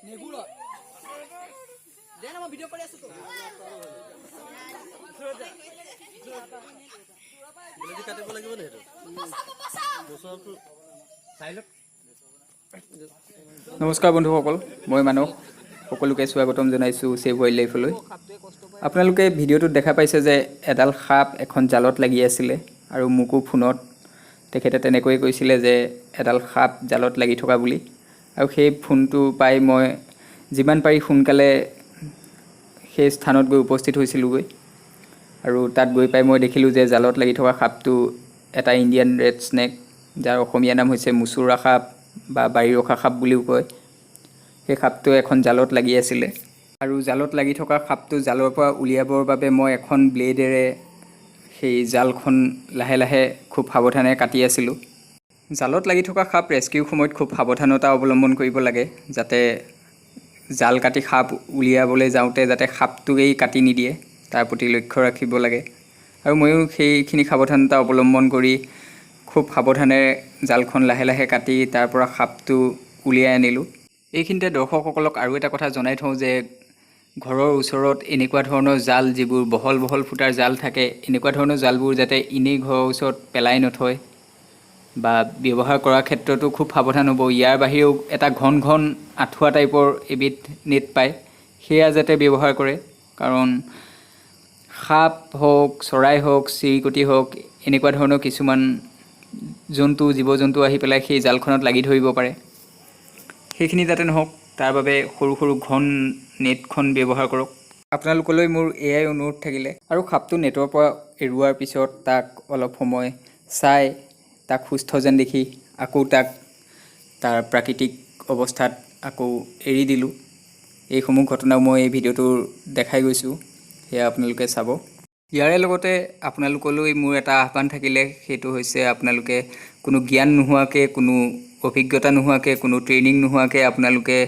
নেগুড় then আমাৰ video কৰে আছো তো বলে কাটিব লাগিব নে হেতু বছৰটো চাইলক নমস্কাৰ বন্ধুসকল মই মানস সকলোকে স্বাগতম জনাইছোঁ সেভ ওয়াইল্ড লাইফলৈ আপোনালোকে ভিডিঅ'টোত দেখা পাইছে যে এডাল সাপ এখন জালত লাগি আছিলে আৰু মোকো ফোনত তেখেতে তেনেকৈ কৈছিলে যে এডাল সাপ জালত লাগি থকা বুলি আৰু সেই ফোনটো পাই মই যিমান পাৰি সোনকালে সেই স্থানত গৈ উপস্থিত হৈছিলোগৈ আৰু তাত গৈ পাই মই দেখিলোঁ যে জালত লাগি থকা সাপটো এটা ইণ্ডিয়ান ৰেড স্নেক যাৰ অসমীয়া নাম হৈছে মুচুৰা সাপ বা বাৰী ৰখা সাপ বুলিও কয় সেই সাপটো এখন জালত লাগি আছিলে আৰু জালত লাগি থকা সাপটো জালৰ পৰা উলিয়াবৰ বাবে মই এখন ব্লেডেৰে সেই জালখন লাহে লাহে খুব সাৱধানে কাটি আছিলোঁ জালত লাগি থকা সাপ ৰেস্কিউৰ সময়ত খুব সাৱধানতা অৱলম্বন কৰিব লাগে যাতে জাল কাটি সাপ উলিয়াবলৈ যাওঁতে যাতে সাপটোৱেই কাটি নিদিয়ে তাৰ প্ৰতি লক্ষ্য ৰাখিব লাগে আৰু ময়ো সেইখিনি সাৱধানতা অৱলম্বন কৰি খুব সাৱধানে জালখন লাহে লাহে কাটি তাৰ পৰা সাপটো উলিয়াই আনিলোঁ এইখিনিতে দৰ্শকসকলক আৰু এটা কথা জনাই থওঁ যে ঘৰৰ ওচৰত এনেকুৱা ধৰণৰ জাল যিবোৰ বহল বহল ফুটাৰ জাল থাকে এনেকুৱা ধৰণৰ জালবোৰ যাতে এনেই ঘৰৰ ওচৰত পেলাই নথয় বা ব্যৱহাৰ কৰাৰ ক্ষেত্ৰতো খুব সাৱধান হ'ব ইয়াৰ বাহিৰেও এটা ঘন ঘন আঁঠুৱা টাইপৰ এবিধ নেট পায় সেয়া যাতে ব্যৱহাৰ কৰে কাৰণ সাপ হওক চৰাই হওক চিৰিকটি হওক এনেকুৱা ধৰণৰ কিছুমান জন্তু জীৱ জন্তু আহি পেলাই সেই জালখনত লাগি ধৰিব পাৰে সেইখিনি যাতে নহওক তাৰ বাবে সৰু সৰু ঘন নেটখন ব্যৱহাৰ কৰক আপোনালোকলৈ মোৰ এয়াই অনুৰোধ থাকিলে আৰু সাপটো নেটৰ পৰা এৰুৱাৰ পিছত তাক অলপ সময় চাই তাক সুস্থ যেন দেখি আকৌ তাক তাৰ প্ৰাকৃতিক অৱস্থাত আকৌ এৰি দিলোঁ এইসমূহ ঘটনাও মই এই ভিডিঅ'টোৰ দেখাই গৈছোঁ সেয়া আপোনালোকে চাব ইয়াৰে লগতে আপোনালোকলৈ মোৰ এটা আহ্বান থাকিলে সেইটো হৈছে আপোনালোকে কোনো জ্ঞান নোহোৱাকৈ কোনো অভিজ্ঞতা নোহোৱাকৈ কোনো ট্ৰেইনিং নোহোৱাকৈ আপোনালোকে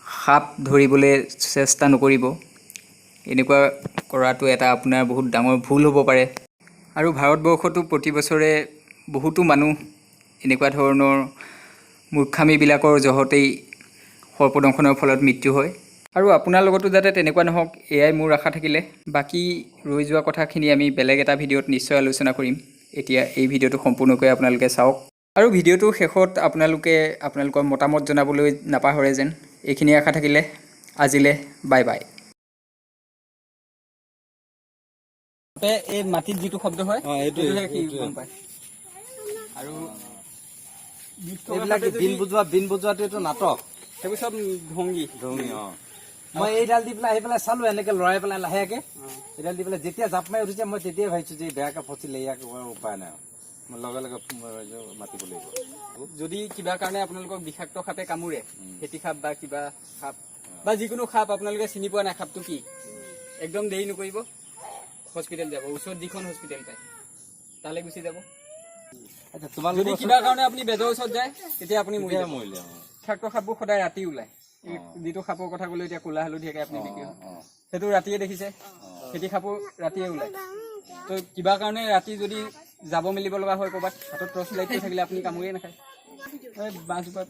সাপ ধৰিবলৈ চেষ্টা নকৰিব এনেকুৱা কৰাটো এটা আপোনাৰ বহুত ডাঙৰ ভুল হ'ব পাৰে আৰু ভাৰতবৰ্ষতো প্ৰতি বছৰে বহুতো মানুহ এনেকুৱা ধৰণৰ মূৰ্খামিবিলাকৰ জহতেই সৰ্পদংশনৰ ফলত মৃত্যু হয় আৰু আপোনাৰ লগতো যাতে তেনেকুৱা নহওক এয়াই মোৰ আশা থাকিলে বাকী ৰৈ যোৱা কথাখিনি আমি বেলেগ এটা ভিডিঅ'ত নিশ্চয় আলোচনা কৰিম এতিয়া এই ভিডিঅ'টো সম্পূৰ্ণকৈ আপোনালোকে চাওক আৰু ভিডিঅ'টোৰ শেষত আপোনালোকে আপোনালোকৰ মতামত জনাবলৈ নাপাহৰে যেন এইখিনি আশা থাকিলে আজিলে বাই বাই এই মাটিত যিটো শব্দ হয় এইটোহে কি গম পায় আৰু এইবিলাক বিন বুজোৱাটো এইটো নাটক সেইবোৰ চব ভংগী মই এইডাল দি পেলাই আহি পেলাই চালো এনেকে লৰাই পেলাই লাহেকে এইডাল দি পেলাই যেতিয়া জাপ মাৰি উঠিছে মই তেতিয়াই ভাবিছো যে বেয়াকে ফচিলে ইয়াক উপায় নাই মই লগে লগে মাতিব লাগিব যদি কিবা কাৰণে আপোনালোকক বিষাক্ত সাপে কামোৰে ফেটি সাপ বা কিবা সাপ বা যিকোনো সাপ আপোনালোকে চিনি পোৱা নাই সাপটো কি একদম দেৰি নকৰিব হস্পিটেল যাব ওচৰত যিখন হস্পিটেল পায় তালৈ গুচি যাব যদি কিবা কাৰণে আপুনি বেজৰ ওচৰত যায় তেতিয়া আপুনি মৰিলে বিষাক্ত সাপবোৰ সদায় ৰাতি ওলায় যিটো সাপৰ কথা ক'লো এতিয়া ক'লা হালধীয়াকে আপুনি দেখি সেইটো ৰাতিয়ে দেখিছে ফেটি সাপো ৰাতিয়ে ওলায় তো কিবা কাৰণে ৰাতি যদি যাব মেলিব লগা হয় ক'ৰবাত হাতত টৰ্চ লাইটটো থাকিলে আপুনি কামুৰিয়ে নাখায় বাঁহজোপাৰ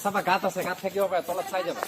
চাবা গাত আছে গাত থাকিব পাৰে তলত চাই যাবা